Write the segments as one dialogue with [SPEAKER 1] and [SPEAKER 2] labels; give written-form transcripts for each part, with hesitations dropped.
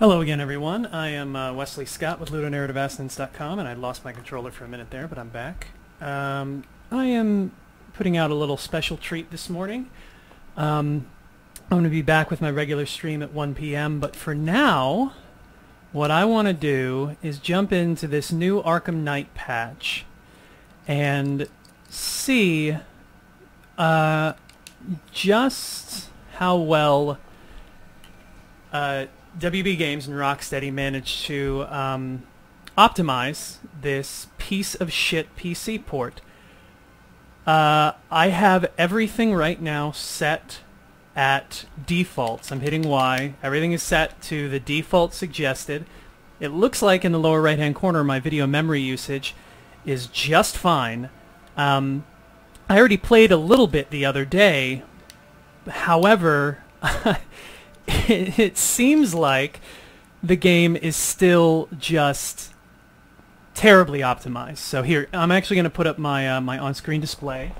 [SPEAKER 1] Hello again, everyone. I am Wesley Scott with ludonarrativeassonance.com, and I lost my controller for a minute there, but I'm back. I am putting out a little special treat this morning. I'm going to be back with my regular stream at 1 p.m., but for now, what I want to do is jump into this new Arkham Knight patch and see just how well WB Games and Rocksteady managed to optimize this piece of shit PC port. I have everything right now set at defaults. I'm hitting Y. Everything is set to the default suggested. It looks like in the lower right hand corner my video memory usage is just fine. I already played a little bit the other day. However, it seems like the game is still just terribly optimized. So here, I'm actually going to put up my my on-screen display.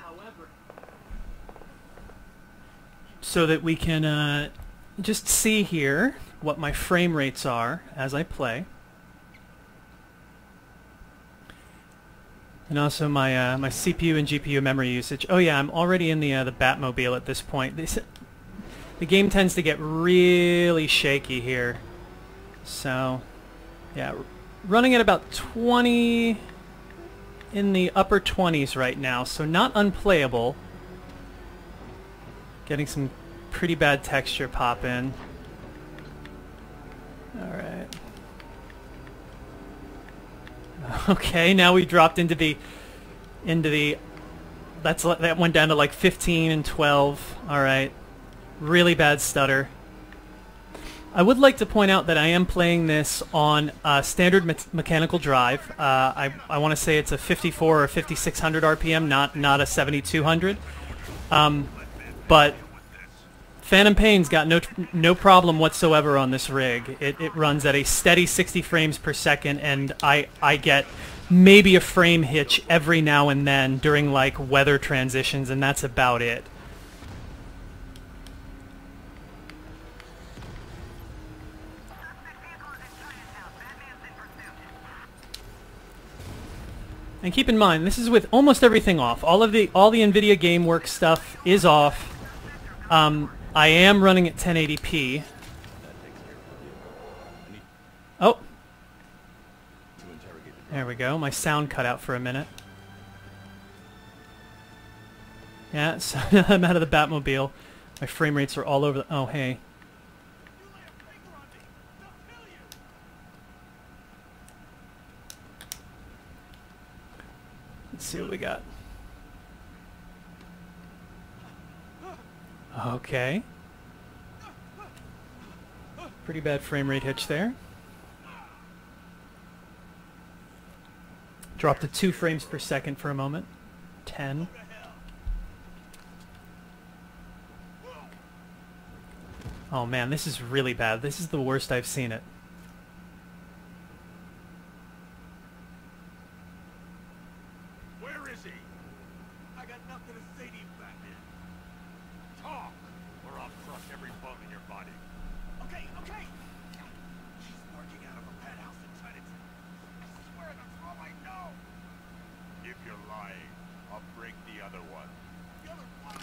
[SPEAKER 1] However, so that we can just see here what my frame rates are as I play. And also my my CPU and GPU memory usage. Oh yeah, I'm already in the Batmobile at this point. The game tends to get really shaky here. So, yeah, running at about 20, in the upper 20s right now, so not unplayable. Getting some pretty bad texture pop in. Alright. Okay, now we dropped into the that went down to like 15 and 12. All right, really bad stutter. I would like to point out that I am playing this on a standard mechanical drive. I want to say it's a 54 or 5600 RPM, not a 7200. But Phantom Pain's got no problem whatsoever on this rig. It runs at a steady 60 frames per second, and I get maybe a frame hitch every now and then during like weather transitions, and that's about it. And keep in mind, this is with almost everything off. All the NVIDIA GameWorks stuff is off. I am running at 1080p. Oh. There we go. My sound cut out for a minute. Yeah, so I'm out of the Batmobile. My frame rates are all over the... Oh, hey. Let's see what we got. Okay. Pretty bad frame rate hitch there. Dropped to 2 frames per second for a moment. 10. Oh man, this is really bad. This is the worst I've seen it.
[SPEAKER 2] Where is he? I got nothing to say to you, Batman. Talk, or I'll crush every bone in your body. Okay, okay. She's working out of a penthouse in Chinatown. I swear that's all I know. If you're lying, I'll break the other one. The other one?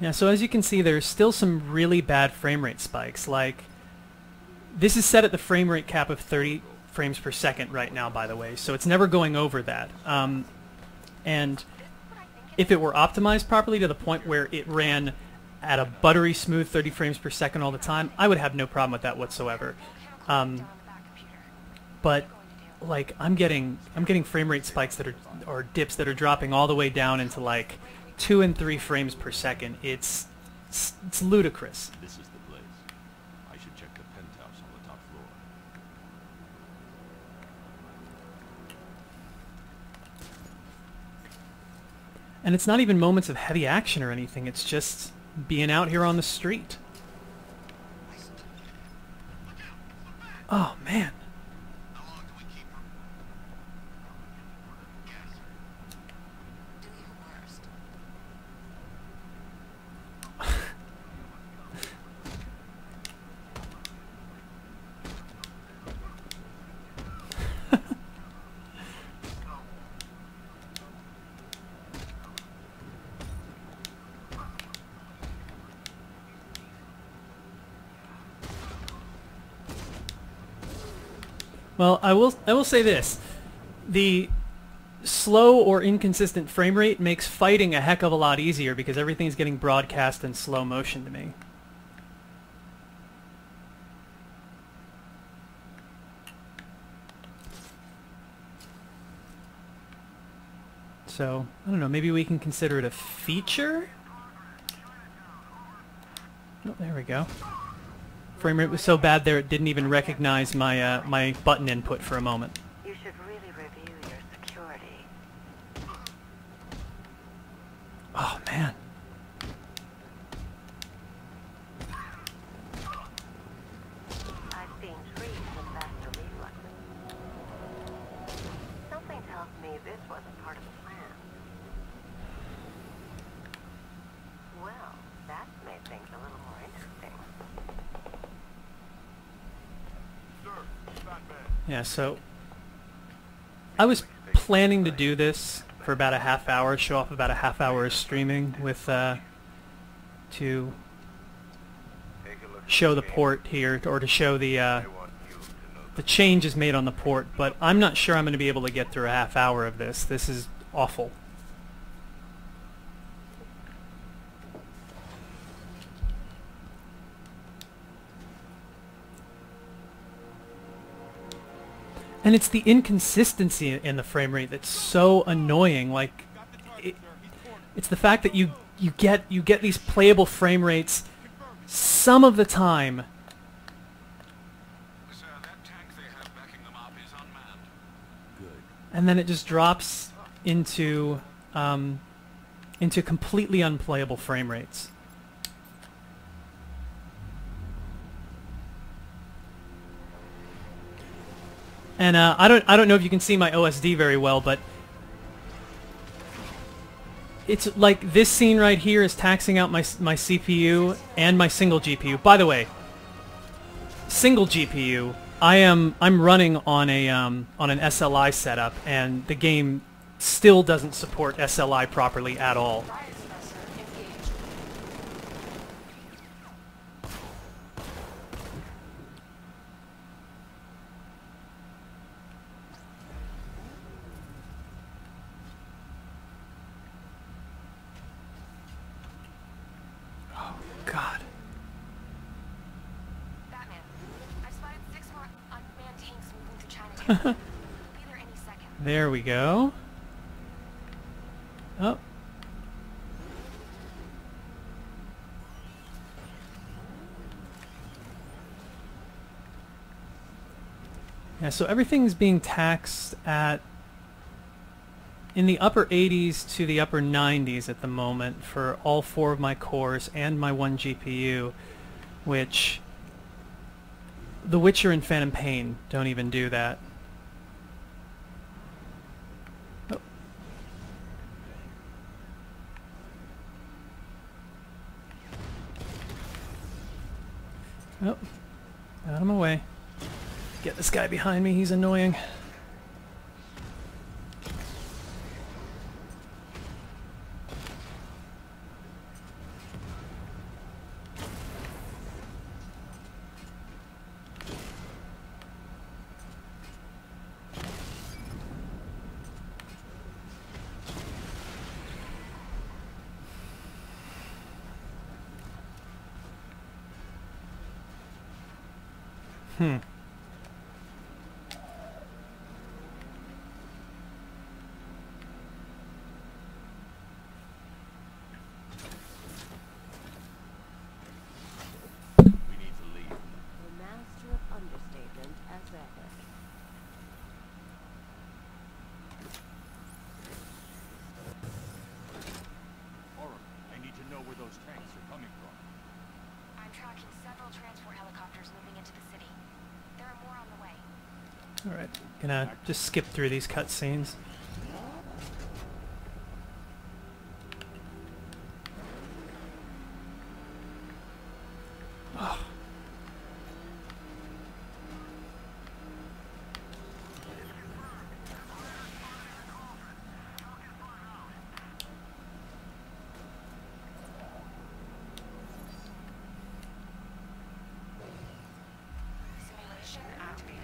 [SPEAKER 1] Yeah, so as you can see, there's still some really bad frame rate spikes. Like, this is set at the frame rate cap of 30 frames per second right now, by the way, so it's never going over that. And if it were optimized properly to the point where it ran at a buttery smooth 30 frames per second all the time, I would have no problem with that whatsoever. But like, I'm getting frame rate spikes that are, or dips that are dropping all the way down into like 2 and 3 frames per second. It's ludicrous.
[SPEAKER 2] This is the place. I should check the penthouse on the top floor.
[SPEAKER 1] And it's not even moments of heavy action or anything. It's just being out here on the street. Oh, man.
[SPEAKER 2] How long do we keep her? Yes.
[SPEAKER 3] Do your worst.
[SPEAKER 1] Well, I will say this. The slow or inconsistent frame rate makes fighting a heck of a lot easier because everything's getting broadcast in slow motion to me. So, I don't know, maybe we can consider it a feature? Oh, there we go. Frame rate was so bad there it didn't even recognize my my button input for a moment.
[SPEAKER 3] You should really review your security.
[SPEAKER 1] Oh, man.
[SPEAKER 3] I've seen trees with faster reflexes. Something tells me this wasn't part of the plan. Well, that's made things a little more interesting.
[SPEAKER 2] Sir, Batman.
[SPEAKER 1] Yeah, so I was planning to do this for about a half hour, show off about a half hour of streaming with to
[SPEAKER 2] Take a look.
[SPEAKER 1] show the port here, or to show the
[SPEAKER 2] I want you to know
[SPEAKER 1] the changes made on the port, but I'm not sure I'm going to be able to get through a half hour of this. This is awful. And it's the inconsistency in the frame rate that's so annoying. Like, it's the fact that you get these playable frame rates some of the time,
[SPEAKER 2] Sir, that tank they have backing them up is unmanned. Good.
[SPEAKER 1] and then it just drops into completely unplayable frame rates. And I don't know if you can see my OSD very well, but it's like this scene right here is taxing out my CPU and my single GPU. By the way, single GPU, I'm running on an SLI setup, and the game still doesn't support SLI properly at all. God.
[SPEAKER 3] Batman, I've spotted 6 more unmanned tanks moving through Chinatown. They'll be there any second.
[SPEAKER 1] There we go. Oh. Yeah, so everything's being taxed at in the upper 80s to the upper 90s at the moment for all 4 of my cores and my 1 GPU, which The Witcher and Phantom Pain don't even do that. Oh. Oh. Out of my way. Get this guy behind me, he's annoying. Hmm.
[SPEAKER 2] We need to leave.
[SPEAKER 3] The master of understatement as ever.
[SPEAKER 2] Arkham, I need to know where those tanks are coming from.
[SPEAKER 3] I'm tracking several transport helicopters moving into the city.
[SPEAKER 1] Alright, gonna just skip through these cutscenes.
[SPEAKER 3] Simulation activated.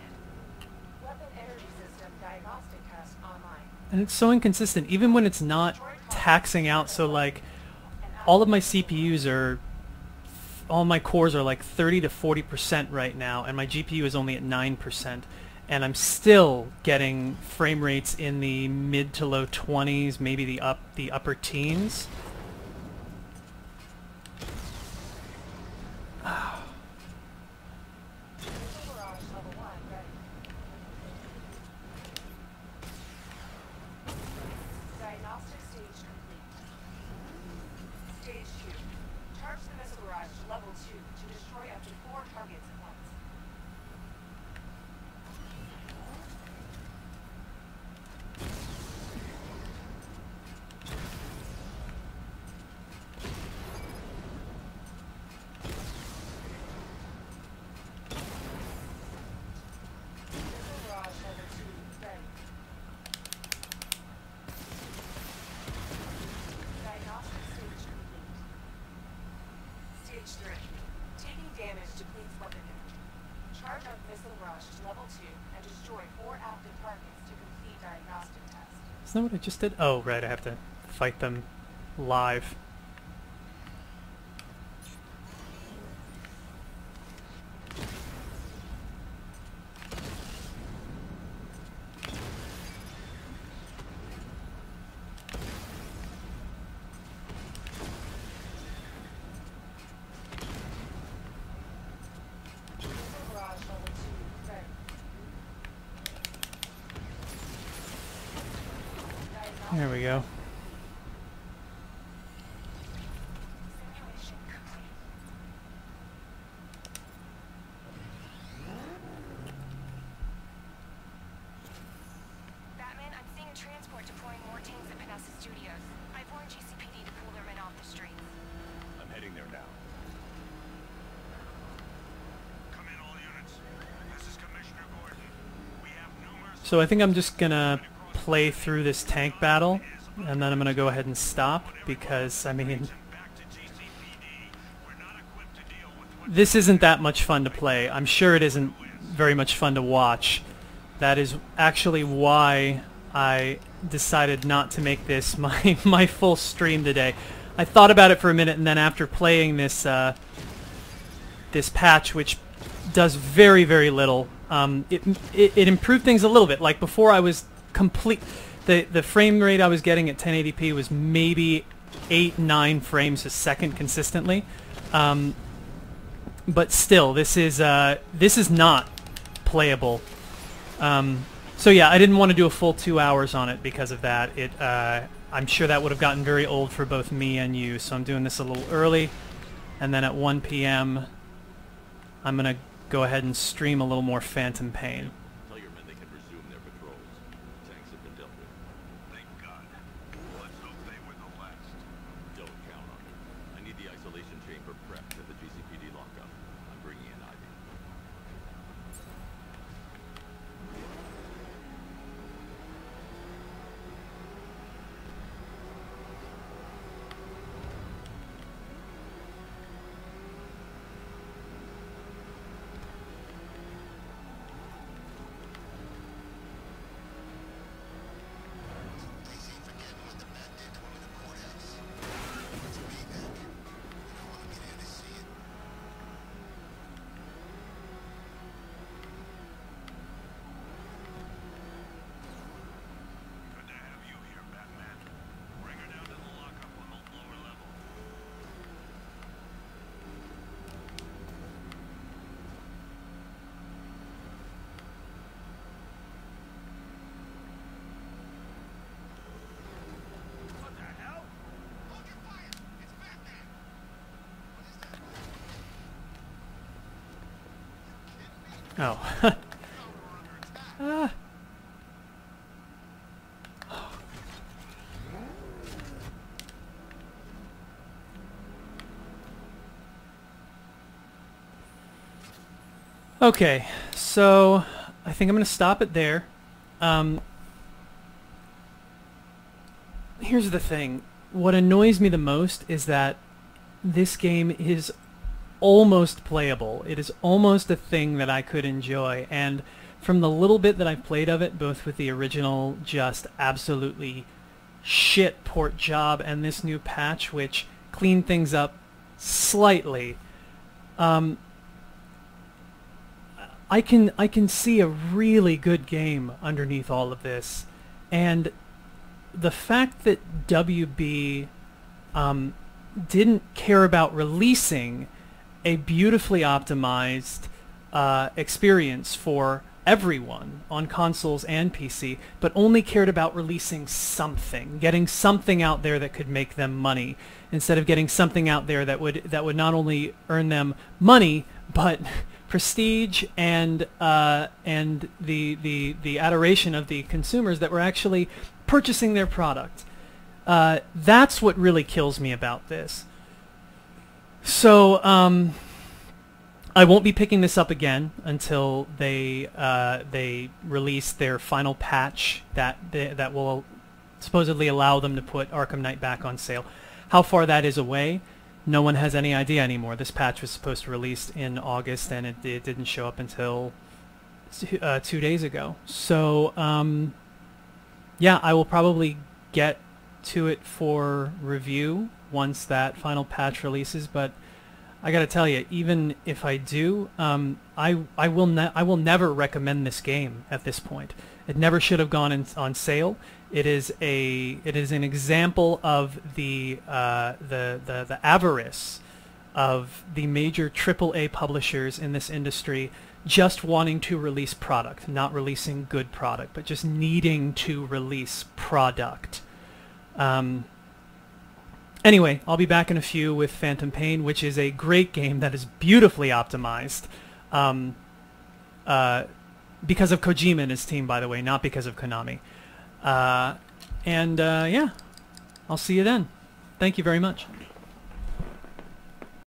[SPEAKER 3] Weapon energy system diagnostic test online.
[SPEAKER 1] And it's so inconsistent, even when it's not taxing out. So like, all of my CPUs are, all my cores are like 30 to 40% right now, and my GPU is only at 9%. And I'm still getting frame rates in the mid to low 20s, maybe the upper teens.
[SPEAKER 3] Barrage level 1 ready. Diagnostic stage complete. Stage 2. Charge the missile barrage to level 2 to destroy up to 4 targets at once. Missile barrage level 2 ready. Diagnostic stage complete. Stage 3. Taking damage depletes weapon energy. Charge up missile barrage to level 2 and destroy 4 active targets to complete diagnostic test.
[SPEAKER 1] Isn't that what I just did? Oh, right, I have to fight them live.
[SPEAKER 3] Missile barrage level 2 ready. Diagnostic
[SPEAKER 1] There we go.
[SPEAKER 3] simulation complete. Batman, I'm seeing a transport deploying more tanks at Panessa Studios. I've warned GCPD to pull their men off the streets.
[SPEAKER 2] I'm heading there now. Come in, all units. This is Commissioner Gordon. We have numerous...
[SPEAKER 1] So I think I'm just gonna play through this tank battle, and then I'm gonna go ahead and stop, because, I mean,
[SPEAKER 2] Back to GCPD. We're not equipped to deal with what...
[SPEAKER 1] this isn't that much fun to play. I'm sure it isn't very much fun to watch. That is actually why I decided not to make this my full stream today. I thought about it for a minute, and then after playing this this patch, which does very, very little, it improved things a little bit. Like before, I was the frame rate I was getting at 1080p was maybe 8-9 frames a second consistently. But still, this is not playable. So yeah, I didn't want to do a full 2 hours on it because of that. I'm sure that would have gotten very old for both me and you, so I'm doing this a little early, and then at 1 p.m. I'm gonna go ahead and stream a little more Phantom Pain.
[SPEAKER 4] Tell your men they can resume their patrols. Tanks have been dealt with.
[SPEAKER 2] Thank God. Let's hope they were the last.
[SPEAKER 4] Don't count on it. I need the isolation chamber prepped at the GCPD lockup. I'm bringing in Ivy.
[SPEAKER 2] Good to have you here, Batman. Bring her down to the lockup on the lower level. What the hell? Hold your fire! It's Batman! What is that?
[SPEAKER 1] Oh. Okay, so I think I'm going to stop it there. Here's the thing. What annoys me the most is that this game is almost playable. It is almost a thing that I could enjoy, and from the little bit that I've played of it, both with the original just absolutely shit port job and this new patch, which cleaned things up slightly, I can see a really good game underneath all of this, and the fact that WB didn't care about releasing a beautifully optimized experience for everyone on consoles and PC, but only cared about releasing something, getting something out there that could make them money, instead of getting something out there that would not only earn them money but prestige and the adoration of the consumers that were actually purchasing their product. That's what really kills me about this. So I won't be picking this up again until they release their final patch that will supposedly allow them to put Arkham Knight back on sale. How far that is away, no one has any idea anymore. This patch was supposed to release in August, and it didn't show up until 2 days ago. So yeah, I will probably get to it for review once that final patch releases, but I gotta tell you, even if I do, I will never recommend this game at this point. It never should have gone on sale. It is an example of the avarice of the major AAA publishers in this industry, just wanting to release product, not releasing good product, but just needing to release product. Anyway, I'll be back in a few with Phantom Pain, which is a great game that is beautifully optimized. Because of Kojima and his team, by the way, not because of Konami. Yeah, I'll see you then. Thank you very much.